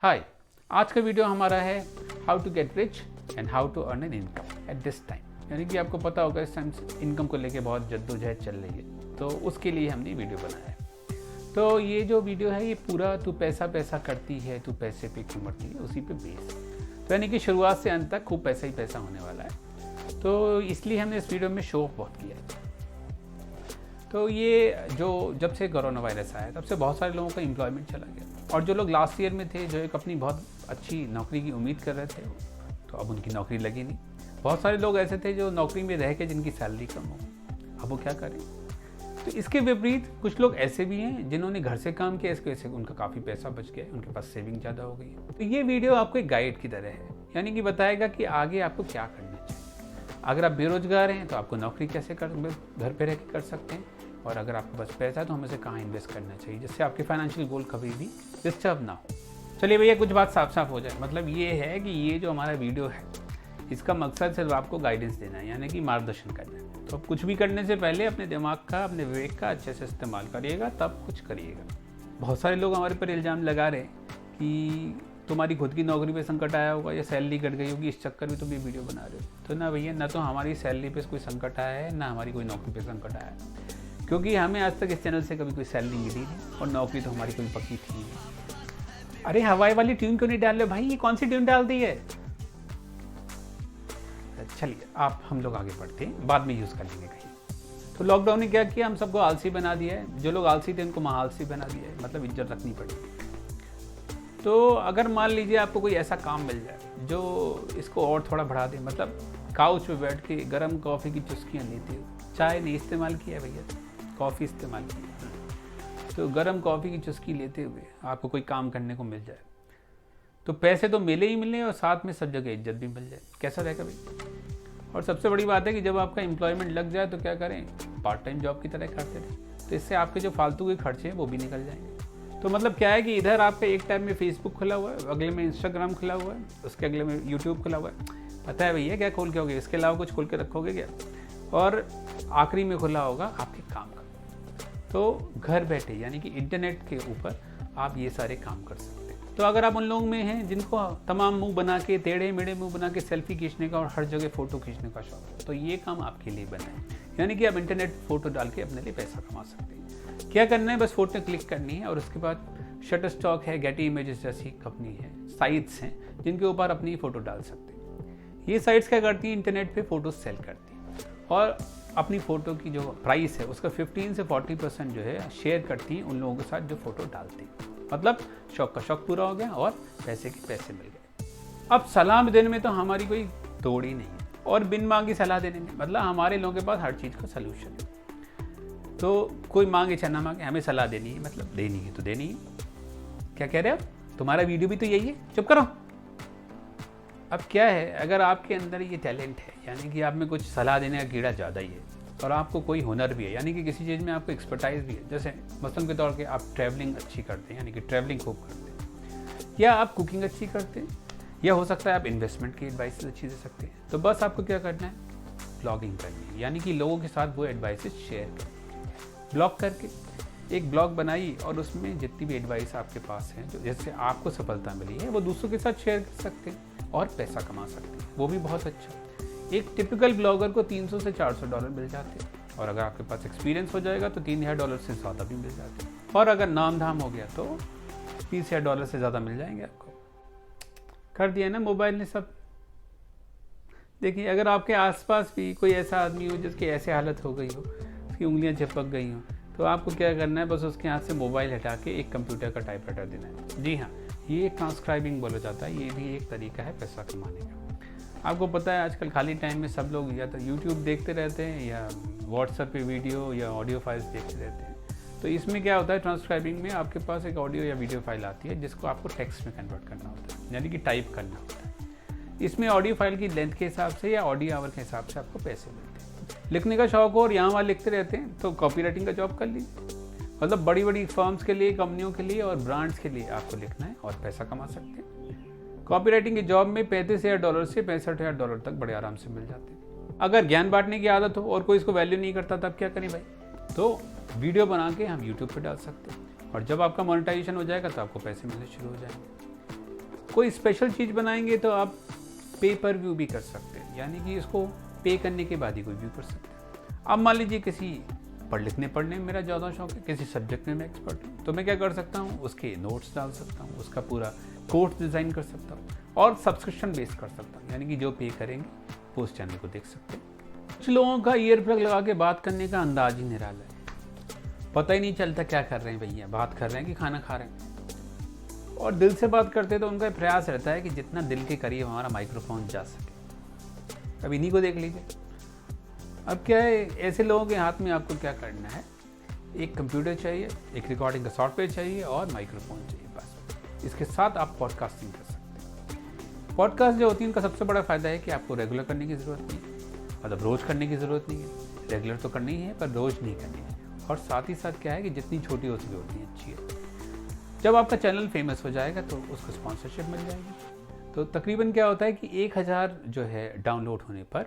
हाय, आज का वीडियो हमारा है how to get rich and how to earn an income at this time. यानी कि आपको पता होगा इस टाइम इनकम को लेके बहुत जद्दोजहद चल रही है, तो उसके लिए हमने वीडियो बनाया है। तो ये जो वीडियो है ये पूरा तू पैसा पैसा करती है, तू पैसे पे क्यों मरती है, उसी पे बेस। तो यानी कि शुरुआत से अंत तक खूब पैसा ही पैसा होने वाला है। तो इसलिए हमने इस वीडियो में शो ऑफ बहुत किया है। तो ये जो जब से कोरोना वायरस आया तब से बहुत सारे लोगों का एम्प्लॉयमेंट चला गया, और जो लोग लास्ट ईयर में थे, जो एक अपनी बहुत अच्छी नौकरी की उम्मीद कर रहे थे, तो अब उनकी नौकरी लगी नहीं। बहुत सारे लोग ऐसे थे जो नौकरी में रह के जिनकी सैलरी कम हो, अब वो क्या करें। तो इसके विपरीत कुछ लोग ऐसे भी हैं जिन्होंने घर से काम किया, इसकी वजह से उनका काफ़ी पैसा बच गया, उनके पास सेविंग ज़्यादा हो गई। तो ये वीडियो आपको एक गाइड की तरह है, यानी कि बताएगा कि आगे आपको क्या करना चाहिए। अगर आप बेरोजगार हैं तो आपको नौकरी कैसे घर पे रह के कर सकते हैं, और अगर आपके पास पैसा है तो हमें से कहाँ इन्वेस्ट करना चाहिए जिससे आपके फाइनेंशियल गोल कभी भी डिस्टर्ब ना हो। चलिए भैया, कुछ बात साफ साफ हो जाए। मतलब ये है कि ये जो हमारा वीडियो है इसका मकसद सिर्फ आपको गाइडेंस देना है, यानी कि मार्गदर्शन करना है। तो कुछ भी करने से पहले अपने दिमाग का, अपने विवेक का अच्छे से इस्तेमाल करिएगा, तब कुछ करिएगा। बहुत सारे लोग हमारे पर इल्ज़ाम लगा रहे हैं कि तुम्हारी खुद की नौकरी पे संकट आया होगा या सैलरी कट गई होगी, इस चक्कर में तुम ये वीडियो बना रहे हो। तो ना भैया, ना तो हमारी सैलरी पे कोई संकट आया है, ना हमारी कोई नौकरी पे संकट आया है, क्योंकि हमें आज तक इस चैनल से कभी कोई सैलरी मिली नहीं और नौकरी तो हमारी कोई पक्की थी नहीं। अरे हवाई वाली ट्यून क्यों नहीं डाल रहे भाई, ये कौन सी ट्यून डाल दी है। चलिए आप हम लोग आगे बढ़ते हैं, बाद में यूज़ कर लेंगे कहीं। तो लॉकडाउन ने क्या किया, हम सबको आलसी बना दिया है। जो लोग आलसी थे उनको महाआलसी बना दिया है, मतलब इज्जत रखनी पड़ेगी। तो अगर मान लीजिए आपको कोई ऐसा काम मिल जाए जो इसको और थोड़ा बढ़ा दे, मतलब काउच पे बैठ के गर्म कॉफ़ी की चुस्कियाँ लेते हो, चाय नहीं इस्तेमाल किया भैया, कॉफ़ी इस्तेमाल की, तो गर्म कॉफ़ी की चुस्की लेते हुए आपको कोई काम करने को मिल जाए तो पैसे तो मिले ही मिले और साथ में सब जगह इज्जत भी मिल जाए, कैसा रहेगा भाई। और सबसे बड़ी बात है कि जब आपका एम्प्लॉयमेंट लग जाए तो क्या करें, पार्ट टाइम जॉब की तरह करते रहे, तो इससे आपके जो फालतू के खर्चे हैं वो भी निकल जाएंगे। तो मतलब क्या है कि इधर आपका एक टाइम में फेसबुक खुला हुआ है, अगले में इंस्टाग्राम खुला हुआ है, उसके अगले में यूट्यूब खुला हुआ है। पता है भैया क्या खोल के होगे, इसके अलावा कुछ खोल के रखोगे क्या। और आखिरी में खुला होगा आपके काम का। तो घर बैठे यानी कि इंटरनेट के ऊपर आप ये सारे काम कर सकते हैं। तो अगर आप उन लोगों में हैं जिनको तमाम मुंह बना के, टेढ़े मेढ़े मुंह बना के सेल्फी खींचने का और हर जगह फ़ोटो खींचने का शौक है, तो ये काम आपके लिए बना है। यानी कि आप इंटरनेट फ़ोटो डाल के अपने लिए पैसा कमा सकते हैं। क्या करना है, बस फ़ोटो क्लिक करनी है और उसके बाद शटरस्टॉक है, गेटी इमेजेस जैसी कंपनी है, साइट्स हैं जिनके ऊपर अपनी फ़ोटो डाल सकते हैं। ये साइट्स क्या करती हैं, इंटरनेट पर फ़ोटो सेल करती हैं और अपनी फ़ोटो की जो प्राइस है उसका 15 से 40% जो है शेयर करती हैं उन लोगों के साथ जो फ़ोटो डालते हैं। मतलब शौक का शौक पूरा हो गया और पैसे के पैसे मिल गए। अब सलाह देने में तो हमारी कोई तोड़ ही नहीं है, और बिन मांगी सलाह देने में मतलब हमारे लोगों के पास हर चीज़ का सलूशन है। तो कोई मांगे चाहे ना मांगे, हमें सलाह देनी है, मतलब देनी है तो देनी है। क्या कह रहे हो, तुम्हारा वीडियो भी तो यही है, चुप करो। अब क्या है, अगर आपके अंदर ये टैलेंट है, यानी कि आप में कुछ सलाह देने का कीड़ा ज़्यादा ही है, और आपको कोई हुनर भी है, यानी कि किसी चीज़ में आपको एक्सपर्टाइज भी है, जैसे मसलन के तौर पे आप ट्रैवलिंग अच्छी करते हैं, यानी कि ट्रैवलिंग खूब करते हैं, या आप कुकिंग अच्छी करते हैं, या हो सकता है आप इन्वेस्टमेंट की एडवाइस अच्छी दे सकते हैं, तो बस आपको क्या करना है, ब्लॉगिंग करनी है, यानी कि लोगों के साथ वो एडवाइसेस शेयर करें। ब्लॉग करके एक ब्लॉग बनाइए और उसमें जितनी भी एडवाइस आपके पास है, जो जैसे आपको सफलता मिली है, वो दूसरों के साथ शेयर कर सकते हैं और पैसा कमा सकते हैं, वो भी बहुत अच्छा। एक टिपिकल ब्लॉगर को $300 से $400 मिल जाते हैं, और अगर आपके पास एक्सपीरियंस हो जाएगा तो $3000 से ज़्यादा भी मिल जाते हैं, और अगर नाम धाम हो गया तो $20000 से ज़्यादा मिल जाएंगे आपको। कर दिया ना मोबाइल ने सब। देखिए, अगर आपके आसपास भी कोई ऐसा आदमी हो जिसकी ऐसी हालत हो गई हो, उसकी उंगलियां चिपक गई हो, तो आपको क्या करना है, बस उसके हाथ से मोबाइल हटा के एक कंप्यूटर का टाइपराइटर देना है। जी हाँ, ये ट्रांसक्राइबिंग बोला जाता है, ये भी एक तरीका है पैसा कमाने का। आपको पता है आजकल खाली टाइम में सब लोग या तो यूट्यूब देखते रहते हैं, या व्हाट्सएप पे वीडियो या ऑडियो फाइल्स देखते रहते हैं। तो इसमें क्या होता है, ट्रांसक्राइबिंग में आपके पास एक ऑडियो या वीडियो फाइल आती है जिसको आपको टेक्स्ट में कन्वर्ट करना होता है, यानी कि टाइप करना होता है। इसमें ऑडियो फाइल की लेंथ के हिसाब से या ऑडियो आवर के हिसाब से आपको पैसे मिलते हैं। लिखने का शौक हो और यहाँ वहाँ लिखते रहते हैं तो कॉपी राइटिंग का जॉब कर लीजिए। मतलब बड़ी बड़ी फर्म्स के लिए, कंपनियों के लिए और ब्रांड्स के लिए आपको लिखना है और पैसा कमा सकते हैं। कॉपी राइटिंग की जॉब में $35,000 से $65,000 तक बड़े आराम से मिल जाते हैं। अगर ज्ञान बांटने की आदत हो और कोई इसको वैल्यू नहीं करता, तब क्या करें भाई, तो वीडियो बना के हम यूट्यूब पे डाल सकते हैं, और जब आपका मोनेटाइजेशन हो जाएगा तो आपको पैसे मिलने शुरू हो जाएंगे। कोई स्पेशल चीज़ बनाएंगे तो आप पे पर व्यू भी कर सकते हैं, यानी कि इसको पे करने के बाद ही कोई व्यू कर सकते हैं। अब मान लीजिए किसी पढ़ने में मेरा ज़्यादा शौक है, किसी सब्जेक्ट में मैं एक्सपर्ट हूँ, तो मैं क्या कर सकता हूँ, उसके नोट्स डाल सकता हूँ, उसका पूरा कोर्स डिज़ाइन कर सकता हूँ और सब्सक्रिप्शन बेस कर सकता हूँ, यानी कि जो पे करेंगे वो उस चैनल को देख सकते हैं। कुछ लोगों का ईयर प्लग लगा के बात करने का अंदाज ही निराला है, पता ही नहीं चलता क्या कर रहे हैं भैया, बात कर रहे हैं कि खाना खा रहे हैं। और दिल से बात करते तो उनका प्रयास रहता है कि जितना दिल के करीब हमारा माइक्रोफोन जा सके। अब इन्हीं को देख लीजिए। अब क्या है, ऐसे लोगों के हाथ में आपको क्या करना है, एक कंप्यूटर चाहिए, एक रिकॉर्डिंग का सॉफ्टवेयर चाहिए और माइक्रोफोन चाहिए, बस। इसके साथ आप पॉडकास्टिंग कर सकते हैं। पॉडकास्ट जो होती है उनका सबसे बड़ा फ़ायदा है कि आपको रेगुलर करने की ज़रूरत नहीं है, मतलब रोज़ करने की ज़रूरत नहीं है। रेगुलर तो करनी ही है पर रोज़ नहीं करनी है। और साथ ही साथ क्या है कि जितनी छोटी हो सके उतनी अच्छी है। जब आपका चैनल फेमस हो जाएगा तो उसको स्पॉन्सरशिप मिल जाएगी। तो तकरीबन क्या होता है कि 1000 जो है डाउनलोड होने पर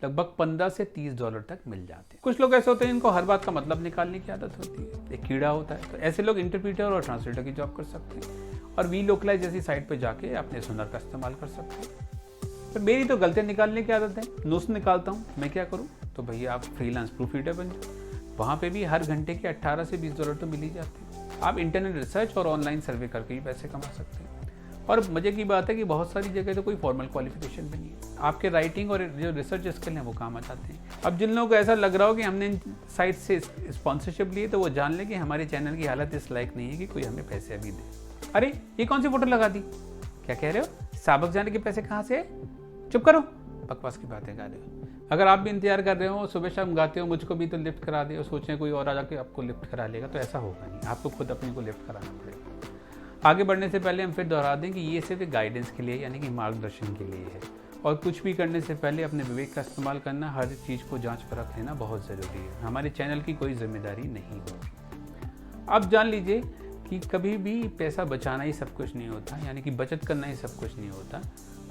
लगभग $15 से $30 तक मिल जाते हैं। कुछ लोग ऐसे होते हैं जिनको हर बात का मतलब निकालने की आदत होती है, एक कीड़ा होता है, तो ऐसे लोग इंटरप्रीटर और ट्रांसलेटर की जॉब कर सकते हैं और वी लोकलाइज जैसी साइट पर जाके अपने हुनर का इस्तेमाल कर सकते हैं। पर मेरी तो गलतियाँ निकालने की आदत है, नोट्स निकालता हूँ, मैं क्या करूँ, तो भैया आप फ्रीलांस प्रूफ रीडर बन जाओ। वहाँ पे भी हर घंटे के $18 से $20 तो मिल ही जाते हैं। आप इंटरनेट रिसर्च और ऑनलाइन सर्वे करके भी पैसे कमा सकते हैं। और मज़े की बात है कि बहुत सारी जगह तो कोई फॉर्मल क्वालिफिकेशन भी नहीं है, आपके राइटिंग और जो रिसर्च स्किल हैं वो काम आ जाते हैं। अब जिन लोगों को ऐसा लग रहा हो कि हमने इन साइट से स्पॉन्सरशिप लिए, तो वो जान लें कि हमारे चैनल की हालत इस लायक नहीं है कि कोई हमें पैसे अभी दे। अरे ये कौन सी फोटो लगा दी, क्या कह रहे हो, साबक जाने के पैसे कहाँ से, चुप करो, बकवास की बातें कर रहे हो। अगर आप भी इंतजार कर रहे हो, सुबह शाम गाते हो मुझको भी तो लिफ्ट करा दे, और सोचें कोई और आ जाके आपको लिफ्ट करा लेगा, तो ऐसा होगा नहीं, आपको खुद अपने को लिफ्ट कराना पड़ेगा। आगे बढ़ने से पहले हम फिर दोहरा दें कि ये सिर्फ गाइडेंस के लिए, यानी कि मार्गदर्शन के लिए है, और कुछ भी करने से पहले अपने विवेक का इस्तेमाल करना, हर चीज़ को जांच परख लेना बहुत ज़रूरी है। हमारे चैनल की कोई जिम्मेदारी नहीं होगी। अब जान लीजिए कि कभी भी पैसा बचाना ही सब कुछ नहीं होता, यानी कि बचत करना ही सब कुछ नहीं होता,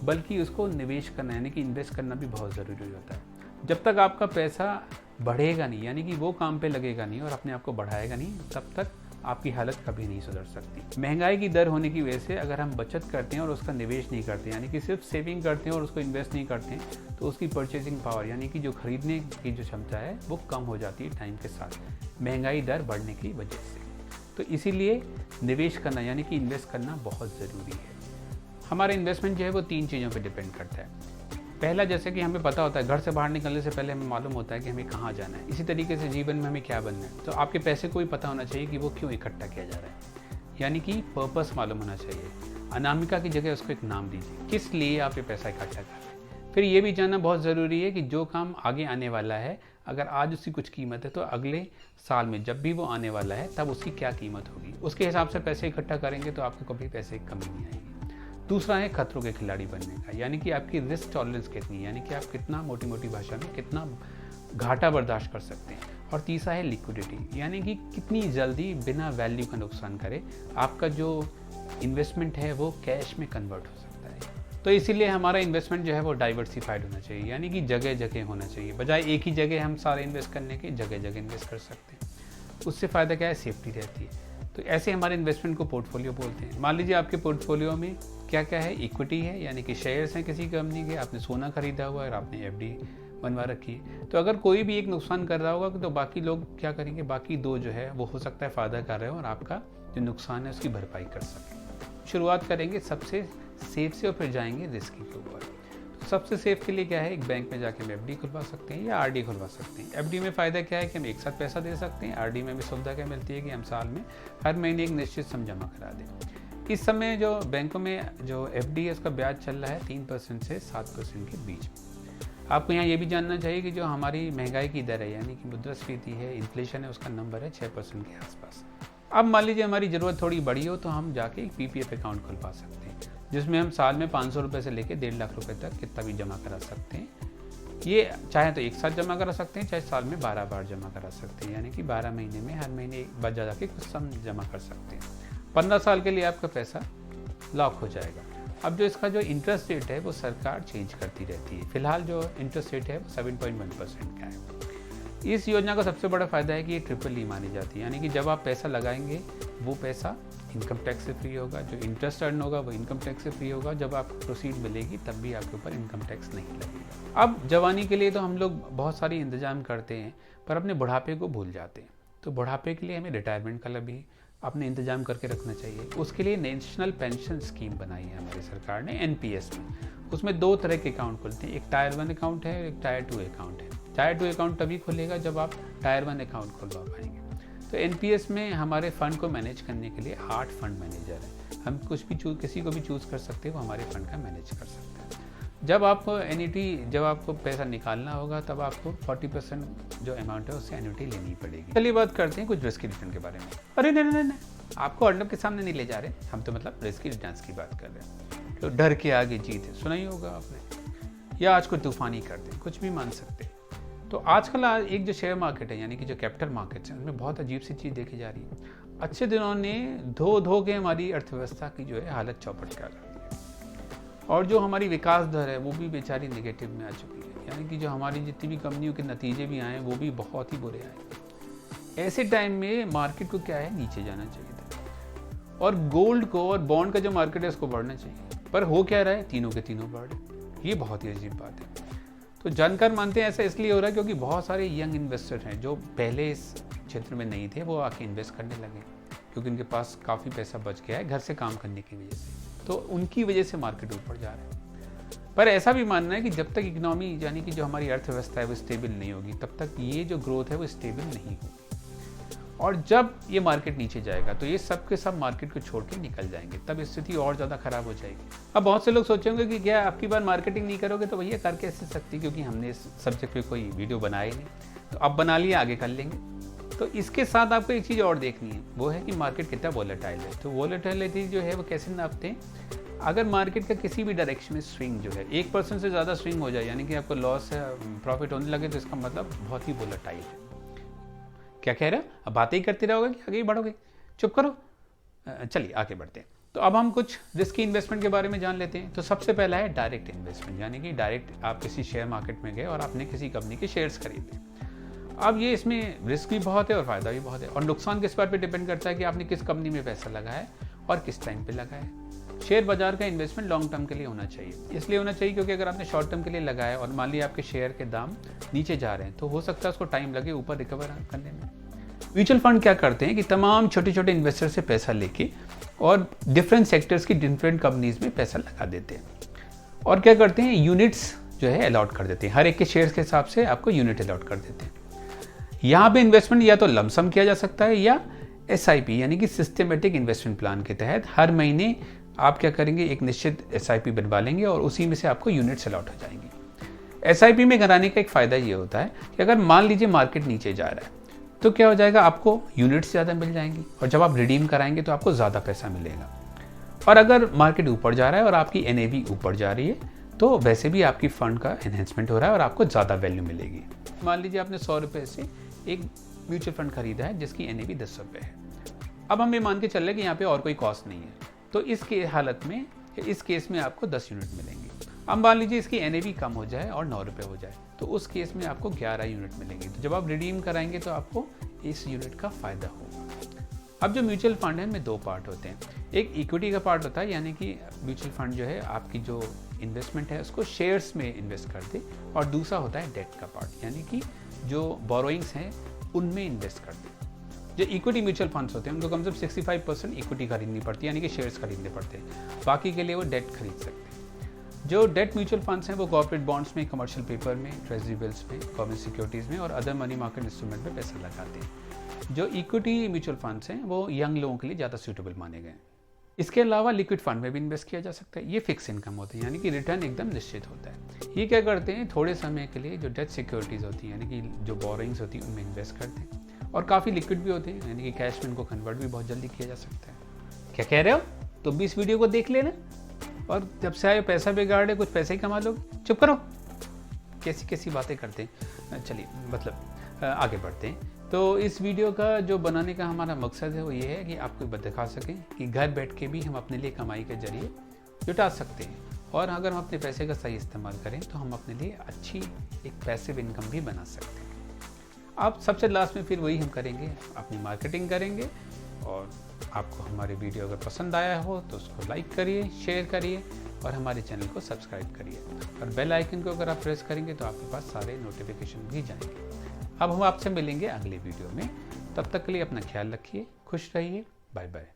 बल्कि उसको निवेश करना यानी कि इन्वेस्ट करना भी बहुत ज़रूरी होता है। जब तक आपका पैसा बढ़ेगा नहीं, यानी कि वो काम पे लगेगा नहीं और अपने आप को बढ़ाएगा नहीं, तब तक आपकी हालत कभी नहीं सुधर सकती। महंगाई की दर होने की वजह से अगर हम बचत करते हैं और उसका निवेश नहीं करते, यानी कि सिर्फ सेविंग करते हैं और उसको इन्वेस्ट नहीं करते हैं, तो उसकी परचेजिंग पावर यानी कि जो खरीदने की जो क्षमता है वो कम हो जाती है टाइम के साथ, महंगाई दर बढ़ने की वजह से। तो इसीलिए निवेश करना यानी कि इन्वेस्ट करना बहुत ज़रूरी है। हमारा इन्वेस्टमेंट जो है वो 3 चीज़ों पे डिपेंड करता है। पहला, जैसे कि हमें पता होता है घर से बाहर निकलने से पहले हमें मालूम होता है कि हमें कहाँ जाना है, इसी तरीके से जीवन में हमें क्या बनना है, तो आपके पैसे को भी पता होना चाहिए कि वो क्यों इकट्ठा किया जा रहा है, यानी कि पर्पस मालूम होना चाहिए। अनामिका की जगह उसको एक नाम दीजिए, किस लिए आप ये पैसा इकट्ठा कर रहे हैं। फिर ये भी जानना बहुत ज़रूरी है कि जो काम आगे आने वाला है, अगर आज उसकी कुछ कीमत है तो अगले साल में जब भी वो आने वाला है तब उसकी क्या कीमत होगी, उसके हिसाब से पैसे इकट्ठा करेंगे तो आपको कभी पैसे की कमी नहीं आएगी। दूसरा है खतरों के खिलाड़ी बनने का, यानी कि आपकी रिस्क टॉलरेंस कितनी है, यानी कि आप कितना मोटी भाषा में कितना घाटा बर्दाश्त कर सकते हैं। और तीसरा है लिक्विडिटी, यानी कि कितनी जल्दी बिना वैल्यू का नुकसान करे आपका जो इन्वेस्टमेंट है वो कैश में कन्वर्ट हो सकता है। तो इसीलिए हमारा इन्वेस्टमेंट जो है वो डाइवर्सिफाइड होना चाहिए, यानी कि जगह जगह होना चाहिए, बजाय एक ही जगह हम सारे इन्वेस्ट करने के जगह जगह इन्वेस्ट कर सकते हैं। उससे फ़ायदा क्या है, सेफ्टी रहती है। तो ऐसे हमारे इन्वेस्टमेंट को पोर्टफोलियो बोलते हैं। मान लीजिए आपके पोर्टफोलियो में क्या क्या है, इक्विटी है यानी कि शेयर्स हैं किसी कंपनी के, आपने सोना खरीदा हुआ है और आपने एफडी बनवा रखी है। तो अगर कोई भी एक नुकसान कर रहा होगा तो बाकी लोग क्या करेंगे, बाकी 2 जो है वो हो सकता है फ़ायदा कर रहे हो और आपका जो नुकसान है उसकी भरपाई कर सकें। शुरुआत करेंगे सबसे सेफ से और फिर जाएंगे रिस्की के ऊपर। सबसे सेफ के लिए क्या है, एक बैंक में जाके हम एफडी खुलवा सकते हैं या आरडी खुलवा सकते हैं। एफडी में फ़ायदा क्या है कि हम एक साथ पैसा दे सकते हैं, आरडी में भी सुविधा क्या मिलती है कि हम साल में हर महीने एक निश्चित सम जमा करा दें। इस समय जो बैंकों में जो एफडी है उसका ब्याज चल रहा है 3% से 7% के बीच में। आपको यहाँ ये भी जानना चाहिए कि जो हमारी महंगाई की दर है यानी कि मुद्रास्फीति है, इन्फ्लेशन है, उसका नंबर है 6% के आसपास। अब मान लीजिए हमारी ज़रूरत थोड़ी बड़ी हो तो हम जाके एक पीपीएफ अकाउंट खुलवा सकते हैं, जिसमें हम साल में 500 रुपये से लेकर 1.5 लाख रुपए तक कितना भी जमा करा सकते हैं। ये चाहे तो एक साथ जमा करा सकते हैं, चाहे साल में 12 बार जमा करा सकते हैं, यानी कि 12 महीने में हर महीने एक बार जा के कुछ सम जमा कर सकते हैं। 15 साल के लिए आपका पैसा लॉक हो जाएगा। अब जो इसका जो इंटरेस्ट रेट है वो सरकार चेंज करती रहती है। फिलहाल जो इंटरेस्ट रेट है वो 7.1% का है। इस योजना का सबसे बड़ा फायदा है कि ये ट्रिपल ई मानी जाती है, यानी कि जब आप पैसा लगाएंगे वो पैसा इनकम टैक्स से फ्री होगा, जो इंटरेस्ट अर्न होगा वो इनकम टैक्स से फ्री होगा, जब आपको प्रोसीड मिलेगी तब भी आपके ऊपर इनकम टैक्स नहीं लगेगा। अब जवानी के लिए तो हम लोग बहुत सारी इंतजाम करते हैं पर अपने बुढ़ापे को भूल जाते हैं। तो बुढ़ापे के लिए हमें रिटायरमेंट का भी अपने इंतजाम करके रखना चाहिए। उसके लिए नेशनल पेंशन स्कीम बनाई है हमारी सरकार ने एनपीएस में। उसमें 2 तरह के अकाउंट खुलते हैं, एक टायर 1 अकाउंट है, एक टायर 2 अकाउंट है। टायर 2 अकाउंट तभी खुलेगा जब आप टायर 1 अकाउंट खुलवा पाएंगे। तो एनपीएस में हमारे फंड को मैनेज करने के लिए 8 फंड मैनेजर हैं। हम कुछ भी किसी को भी चूज़ कर सकते हैं, वो हमारे फंड का मैनेज कर सकता है। जब आपको एन्युटी, जब आपको पैसा निकालना होगा तब आपको 40% जो अमाउंट है उससे एन्युटी लेनी पड़ेगी। चलिए बात करते हैं कुछ रिस्क रिटर्न के बारे में। अरे नहीं, आपको अर्नब के सामने नहीं ले जा रहे, हम तो मतलब रिस्क रिटर्न की बात कर रहे हैं। तो डर के आगे जीत है, सुना ही होगा आपने, या आज को तूफानी कर दें, कुछ भी मान सकते हैं। तो आजकल एक जो शेयर मार्केट है यानी कि जो कैपिटल मार्केट्स हैं उनमें बहुत अजीब सी चीज़ देखी जा रही है। अच्छे दिनों ने धो के हमारी अर्थव्यवस्था की जो है हालत चौपट कर दी है, और जो हमारी विकास दर है वो भी बेचारी नेगेटिव में आ चुकी है। यानी कि जो हमारी जितनी भी कंपनियों के नतीजे भी आए वो भी बहुत ही बुरे आए। ऐसे टाइम में मार्केट को क्या है, नीचे जाना चाहिए था, और गोल्ड को और बॉन्ड का जो मार्केट है उसको बढ़ना चाहिए। पर हो क्या रहा है, तीनों के तीनों बढ़ रहे। ये बहुत ही अजीब बात है। तो जानकार मानते हैं ऐसा इसलिए हो रहा है क्योंकि बहुत सारे यंग इन्वेस्टर हैं जो पहले इस क्षेत्र में नहीं थे, वो आके इन्वेस्ट करने लगे क्योंकि उनके पास काफ़ी पैसा बच गया है घर से काम करने की वजह से। तो उनकी वजह से मार्केट ऊपर जा रहा है। पर ऐसा भी मानना है कि जब तक इकोनॉमी यानी कि जो हमारी अर्थव्यवस्था है वो स्टेबल नहीं होगी तब तक ये जो ग्रोथ है वो स्टेबल नहीं होगी। और जब ये मार्केट नीचे जाएगा तो ये सब के सब मार्केट को छोड़ के निकल जाएंगे, तब स्थिति और ज़्यादा खराब हो जाएगी। अब बहुत से लोग सोचेंगे कि क्या आपकी बार मार्केटिंग नहीं करोगे, तो भैया कर कैसे सकती, क्योंकि हमने इस सब्जेक्ट पे कोई वीडियो बनाया ही नहीं। तो अब बना लिया, आगे कर लेंगे। तो इसके साथ आपको एक चीज़ और देखनी है, वो है कि मार्केट कितना वोलेटाइल है। तो वोलेटिलिटी जो है वो कैसे नापते हैं, अगर मार्केट का किसी भी डायरेक्शन में स्विंग जो है 1% से ज़्यादा स्विंग हो जाए, यानी कि आपको लॉस प्रॉफिट होने लगे, तो इसका मतलब बहुत ही वोलेटाइल है। क्या कह रहे हो, अब बातें ही करते रहोगे कि आगे ही बढ़ोगे, चुप करो। चलिए आगे बढ़ते हैं। तो अब हम कुछ रिस्की इन्वेस्टमेंट के बारे में जान लेते हैं। तो सबसे पहला है डायरेक्ट इन्वेस्टमेंट, यानी कि डायरेक्ट आप किसी शेयर मार्केट में गए और आपने किसी कंपनी के शेयर्स खरीदे। अब ये इसमें रिस्क भी बहुत है और फ़ायदा भी बहुत है, और नुकसान किस बात पे डिपेंड करता है कि आपने किस कंपनी में पैसा लगाया और किस टाइम पे लगाया। शेयर बाजार का इन्वेस्टमेंट लॉन्ग टर्म के लिए होना चाहिए, इसलिए होना चाहिए क्योंकि अगर आपने शॉर्ट टर्म के लिए लगाया और मान लिया आपके शेयर के दाम नीचे जा रहे हैं, तो हो सकता है उसको टाइम लगे ऊपर रिकवर करने में। म्यूचुअल फंड क्या करते हैं कि तमाम छोटे छोटे इन्वेस्टर से पैसा लेके और डिफरेंट सेक्टर्स की डिफरेंट कंपनीज में पैसा लगा देते हैं, और क्या करते हैं, यूनिट्स जो है अलॉट कर देते हैं। हर एक के शेयर्स के हिसाब से आपको यूनिट अलॉट कर देते हैं। यहाँ पे इन्वेस्टमेंट या तो लमसम किया जा सकता है या SIP यानी कि सिस्टमेटिक इन्वेस्टमेंट प्लान के तहत हर महीने आप क्या करेंगे, एक निश्चित SIP बनवा लेंगे और उसी में से आपको यूनिट्स अलॉट हो जाएंगी। SIP में कराने का एक फ़ायदा ये होता है कि अगर मान लीजिए मार्केट नीचे जा रहा है तो क्या हो जाएगा, आपको यूनिट्स ज़्यादा मिल जाएंगी, और जब आप रिडीम कराएंगे तो आपको ज़्यादा पैसा मिलेगा। और अगर मार्केट ऊपर जा रहा है और आपकी NAV ऊपर जा रही है तो वैसे भी आपकी फंड का एनहेंसमेंट हो रहा है और आपको ज़्यादा वैल्यू मिलेगी। मान लीजिए आपने 100 रुपये से एक म्यूचुअल फंड खरीदा है जिसकी NAV 10 रुपये है। अब हम ये मान के चल रहे हैं कि यहाँ पे और कोई कॉस्ट नहीं है, तो इसके हालत में, इस केस में आपको 10 यूनिट मिलेंगे। अब मान लीजिए इसकी NAV कम हो जाए और 9 रुपये हो जाए, तो उस केस में आपको 11 यूनिट मिलेंगे। तो जब आप रिडीम कराएंगे तो आपको इस यूनिट का फ़ायदा होगा। अब जो म्यूचुअल फंड है इनमें 2 पार्ट होते हैं, एक इक्विटी का पार्ट होता है, यानी कि म्यूचुअल फंड जो है आपकी जो इन्वेस्टमेंट है उसको शेयर्स में इन्वेस्ट कर दे, और दूसरा होता है डेट का पार्ट, यानी कि जो बोरोइंग्स हैं उनमें इन्वेस्ट कर दे। जो इक्विटी म्यूचुअल फंड्स होते हैं उनको कम से कम 65% इक्विटी खरीदनी पड़ती है, यानी कि शेयर्स खरीदने पड़ते हैं, बाकी के लिए वो डेट खरीद सकते हैं। जो डेट म्यूचुअल फंड्स हैं वो कॉर्पोरेट बॉन्ड्स में, कमर्शियल पेपर में, ट्रेजरी बिल्स में, गवर्नमेंट सिक्योरिटीज़ में और अदर मनी मार्केट इंस्ट्रूमेंट में पैसा लगाते हैं। जो इक्विटी म्यूचुअल फंड्स हैं वो यंग लोगों के लिए ज़्यादा सूटेबल माने गए हैं। इसके अलावा लिक्विड फंड में भी इन्वेस्ट किया जा सकता है। ये फिक्स इनकम होती है, यानी कि रिटर्न एकदम निश्चित होता है। ये क्या करते हैं, थोड़े समय के लिए जो डेट सिक्योरिटीज़ होती हैं, यानी कि जो बोरोइंग्स होती हैं उनमें इन्वेस्ट करते हैं, और काफ़ी लिक्विड भी होते हैं, यानी कि कैश में इनको कन्वर्ट भी बहुत जल्दी किया जा सकता है। क्या कह रहे हो, तुम भी इस वीडियो को देख लेना, और जब से आए पैसा बिगाड़े कुछ पैसे ही कमा लोगे, चुप करो, कैसी कैसी बातें करते हैं। चलिए मतलब आगे बढ़ते हैं। तो इस वीडियो का जो बनाने का हमारा मकसद है वो ये है कि आपको दिखा सकें कि घर बैठ के भी हम अपने लिए कमाई के जरिए जुटा सकते हैं, और अगर हम अपने पैसे का सही इस्तेमाल करें तो हम अपने लिए अच्छी एक पैसिव इनकम भी बना सकते हैं। अब सबसे लास्ट में फिर वही हम करेंगे, अपनी मार्केटिंग करेंगे और आपको हमारी वीडियो अगर पसंद आया हो तो उसको लाइक करिए, शेयर करिए और हमारे चैनल को सब्सक्राइब करिए। और बेल आइकन को अगर आप प्रेस करेंगे तो आपके पास सारे नोटिफिकेशन भी जाएंगे। अब हम आपसे मिलेंगे अगली वीडियो में। तब तक के लिए अपना ख्याल रखिए, खुश रहिए, बाय बाय।